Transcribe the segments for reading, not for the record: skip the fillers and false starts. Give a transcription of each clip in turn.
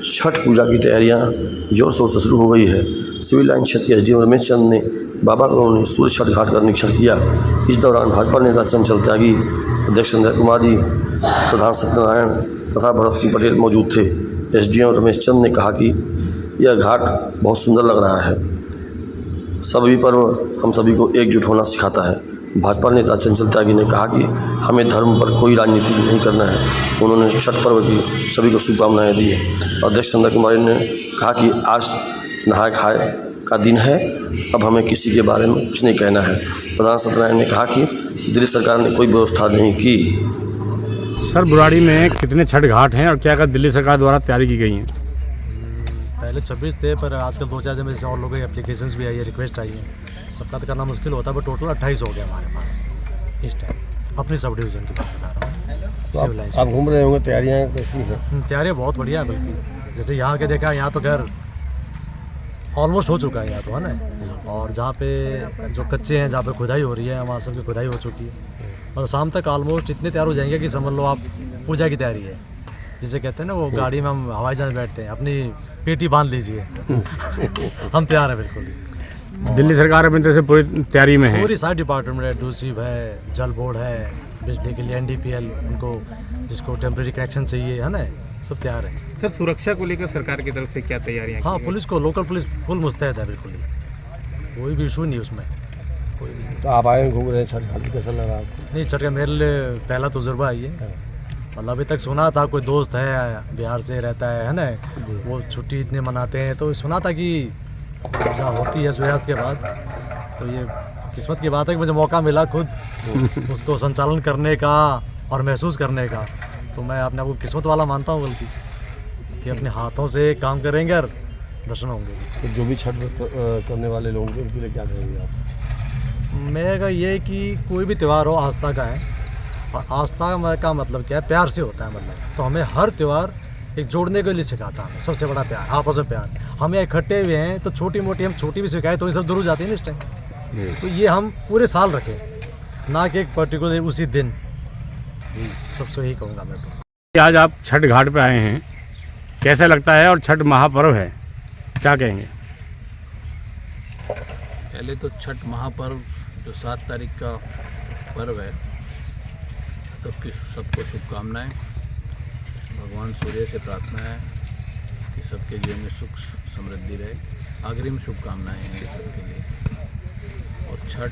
छठ पूजा की तैयारियां जोर शोर से शुरू हो गई है। सिविल लाइन क्षेत्र के एसडीएम रमेश चंद ने बाबा कॉलोनी सूर्य छठ घाट का निरीक्षण किया। इस दौरान भाजपा नेता चंचल त्यागी, अध्यक्ष संजय कुमार जी, प्रधान सत्यनारायण तथा भरत सिंह पटेल मौजूद थे। एसडीएम रमेश चंद ने कहा कि यह घाट बहुत सुंदर लग रहा है। सभी पर्व हम सभी को एकजुट होना सिखाता है। भाजपा नेता चंचल त्यागी ने कहा कि हमें धर्म पर कोई राजनीति नहीं करना है। उन्होंने छठ पर्व की सभी को शुभकामनाएं दी। अध्यक्ष संजय कुमार ने कहा कि आज नहाय खाए का दिन है, अब हमें किसी के बारे में कुछ नहीं कहना है। प्रधान सत्यनारायण ने कहा कि दिल्ली सरकार ने कोई व्यवस्था नहीं की। सर, बुराड़ी में कितने छठ घाट हैं और क्या क्या दिल्ली सरकार द्वारा तैयारी की गई है? पहले 26 थे, पर आजकल 2-4 दिन में से और लोगों की एप्लीकेशंस भी आई है, रिक्वेस्ट आई है। सबका तो करना मुश्किल होता है, पर टोटल 28 हो गया हमारे पास इस टाइम। अपनी सब डिवीज़न की बात बता रहा हूँ। आप घूम रहे होंगे, तैयारियाँ कैसी हैं? तैयारियाँ बहुत बढ़िया है। बल्कि जैसे यहाँ के देखा, यहाँ तो खैर ऑलमोस्ट हो चुका है यहाँ तो, है ना। और जहाँ पे जो कच्चे हैं, जहाँ पे खुदाई हो रही है, वहाँ सबकी खुदाई हो चुकी है। और शाम तक ऑलमोस्ट इतने तैयार हो जाएंगे कि समझ लो आप पूजा की तैयारी है। जिसे कहते हैं ना, वो गाड़ी में हम हवाई जहाज बैठते हैं, अपनी पेटी बांध लीजिए। हम तैयार हैं बिल्कुल। दिल्ली सरकार अपनी तरफ से पूरी तैयारी में है। पूरी सारी डिपार्टमेंट है, डूसीब है, जल बोर्ड है, बिजली के लिए एनडीपीएल, उनको जिसको टेम्प्रेरी कनेक्शन चाहिए, है ना, सब तैयार है। सर, सुरक्षा को लेकर सरकार की तरफ से क्या तैयारियां? हाँ, पुलिस को, लोकल पुलिस फुल मुस्तैद है बिल्कुल ही, कोई भी इशू नहीं उसमें। कोई भी। तो आप आए घूम रहे हैं, छठ घाट कैसा लग रहा है आपको? नहीं, छठ का मेरे लिए पहला तजुर्बा ही है। मतलब अभी तक सुना था, कोई दोस्त है बिहार से रहता है ना, वो छुट्टी इतने मनाते हैं, तो सुना था कि पूजा होती है सूर्यास्त के बाद। तो ये किस्मत की बात है कि मुझे मौका मिला खुद उसको संचालन करने का और महसूस करने का। तो मैं अपने आप को किस्मत वाला मानता हूँ, बल्कि कि अपने हाथों से काम करेंगे और दर्शन होंगे। तो जो भी छठ करने वाले लोग हैं उनके लिए क्या कहेंगे आप? मेरा ये है कि कोई भी त्यौहार हो, आस्था का है, और आस्था का मतलब क्या है? प्यार से होता है। मतलब तो हमें हर त्यौहार एक जोड़ने के लिए सिखाता है। सबसे बड़ा प्यार, आपस में प्यार। हम यहाँ इकट्ठे हुए हैं, तो छोटी मोटी हम छोटी भी सिखाए तो ये सब दूर हो जाती है ना इस टाइम। तो ये हम पूरे साल रखें, ना कि एक पर्टिकुलर उसी दिन। सबसे यही कहूँगा मैं तो। आज आप छठ घाट पे आए हैं, कैसा लगता है? और छठ महापर्व है, क्या कहेंगे? पहले तो छठ महापर्व जो 7 तारीख का पर्व है, सबको शुभकामनाएं। भगवान सूर्य से प्रार्थना है कि सबके जीवन में सुख समृद्धि रहे। अग्रिम शुभकामनाएं हैं सबके लिए। और छठ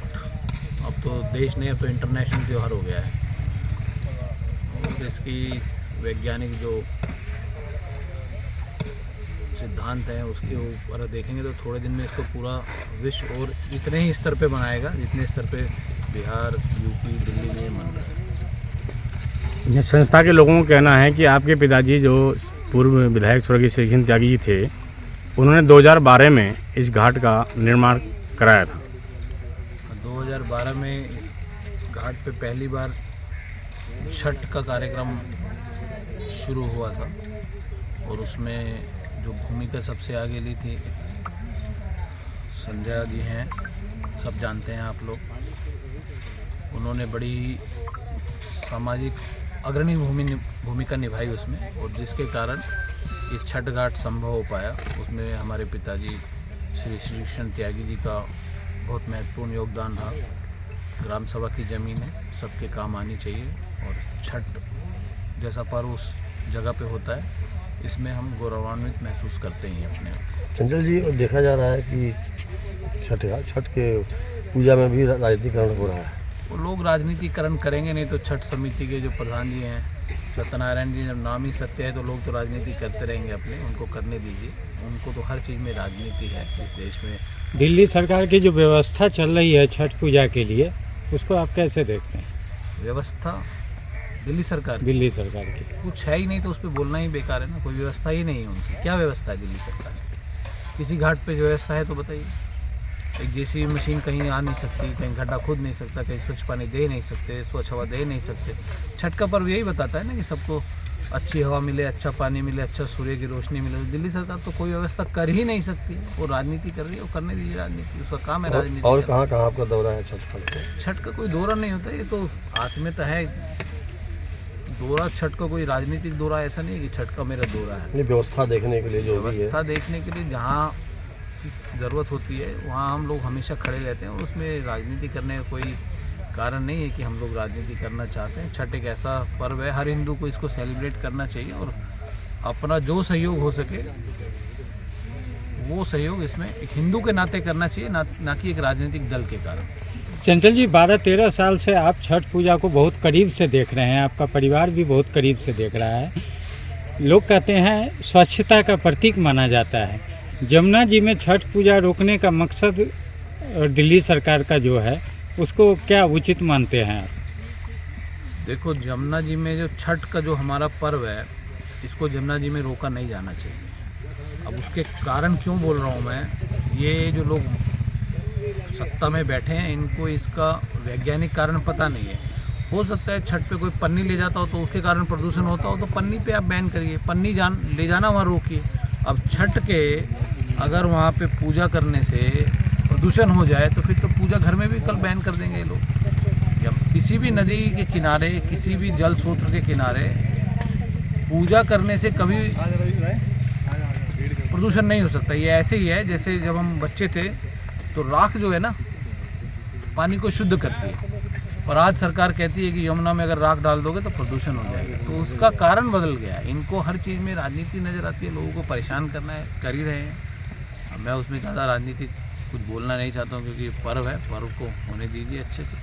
अब तो देश नहीं, अब तो इंटरनेशनल त्यौहार हो गया है। और इसकी वैज्ञानिक जो सिद्धांत हैं उसके ऊपर देखेंगे तो थोड़े दिन में इसको पूरा विश्व और इतने ही स्तर पे बनाएगा जितने स्तर पे बिहार, यूपी, दिल्ली में मन रहा है। यह संस्था के लोगों का कहना है कि आपके पिताजी जो पूर्व विधायक स्वर्गीय श्री त्यागी जी थे, उन्होंने 2012 में इस घाट का निर्माण कराया था। 2012 में इस घाट पे पहली बार छठ का कार्यक्रम शुरू हुआ था, और उसमें जो भूमिका सबसे आगे ली थी संजय जी हैं, सब जानते हैं आप लोग। उन्होंने बड़ी सामाजिक अग्रणी भूमिका निभाई उसमें, और जिसके कारण ये छठ घाट संभव हो पाया। उसमें हमारे पिताजी श्री कृष्ण त्यागी जी का बहुत महत्वपूर्ण योगदान रहा। ग्राम सभा की ज़मीन है, सबके काम आनी चाहिए, और छठ जैसा पर्व उस जगह पे होता है, इसमें हम गौरवान्वित महसूस करते हैं अपने आप। चंचल जी, देखा जा रहा है कि छठ के पूजा में भी राजनीतिकरण हो रहा है। वो लोग राजनीतिकरण करेंगे नहीं तो छठ समिति के जो प्रधान जी हैं सत्यनारायण जी, जब नाम ही सत्य है तो लोग तो राजनीति करते रहेंगे अपने, उनको करने दीजिए। उनको तो हर चीज़ में राजनीति है इस देश में। दिल्ली सरकार की जो व्यवस्था चल रही है छठ पूजा के लिए, उसको आप कैसे देखते हैं? व्यवस्था दिल्ली सरकार की कुछ है ही नहीं, तो उस पर बोलना ही बेकार है ना। कोई व्यवस्था ही नहीं है उनकी। क्या व्यवस्था है दिल्ली सरकार की? किसी घाट पे व्यवस्था है तो बताइए। एक जेसीबी मशीन कहीं आ नहीं सकती, कहीं गड्ढा खोद नहीं सकता, कहीं स्वच्छ पानी दे नहीं सकते, स्वच्छ हवा दे नहीं सकते। छठ का पर्व यही बताता है ना कि सबको अच्छी हवा मिले, अच्छा पानी मिले, अच्छा सूर्य की रोशनी मिले। दिल्ली सरकार तो कोई व्यवस्था कर ही नहीं सकती। वो राजनीति कर रही है, वो करने दीजिए राजनीति, उसका काम है राजनीति। और कहाँ आपका दौरा है छठ का? छठ का कोई दौरा नहीं होता, ये तो आत्मीयता है दौरा छठ का कोई राजनीतिक दौरा ऐसा नहीं है कि छठ का मेरा दौरा है। नहीं, व्यवस्था देखने के लिए जो भी है। व्यवस्था देखने के लिए जहाँ ज़रूरत होती है वहाँ हम लोग हमेशा खड़े रहते हैं और उसमें राजनीति करने का कोई कारण नहीं है कि हम लोग राजनीति करना चाहते हैं। छठ एक ऐसा पर्व है, हर हिंदू को इसको सेलिब्रेट करना चाहिए और अपना जो सहयोग हो सके वो सहयोग इसमें एक हिंदू के नाते करना चाहिए, ना कि एक राजनीतिक दल के कारण। चंचल जी, 12-13 साल से आप छठ पूजा को बहुत करीब से देख रहे हैं, आपका परिवार भी बहुत करीब से देख रहा है। लोग कहते हैं स्वच्छता का प्रतीक माना जाता है। जमुना जी में छठ पूजा रोकने का मकसद दिल्ली सरकार का जो है उसको क्या उचित मानते हैं आप? देखो, जमुना जी में जो छठ का जो हमारा पर्व है इसको जमुना जी में रोका नहीं जाना चाहिए। अब उसके कारण क्यों बोल रहा हूँ मैं, ये जो लोग सत्ता में बैठे हैं इनको इसका वैज्ञानिक कारण पता नहीं है। हो सकता है छठ पे कोई पन्नी ले जाता हो तो उसके कारण प्रदूषण होता हो, तो पन्नी पे आप बैन करिए, पन्नी ले जाना वहाँ रोकिए। अब छठ के अगर वहाँ पे पूजा करने से प्रदूषण हो जाए तो फिर तो पूजा घर में भी कल बैन कर देंगे ये लोग। जब किसी भी नदी के किनारे, किसी भी जल स्रोत के किनारे पूजा करने से कभी प्रदूषण नहीं हो सकता। ये ऐसे ही है जैसे जब हम बच्चे थे तो राख जो है ना पानी को शुद्ध करती है, और आज सरकार कहती है कि यमुना में अगर राख डाल दोगे तो प्रदूषण हो जाएगा। तो उसका कारण बदल गया है। इनको हर चीज़ में राजनीति नज़र आती है, लोगों को परेशान करना है, कर ही रहे हैं। मैं उसमें ज़्यादा राजनीतिक कुछ बोलना नहीं चाहता हूँ क्योंकि पर्व है, पर्व को होने दीजिए अच्छे से।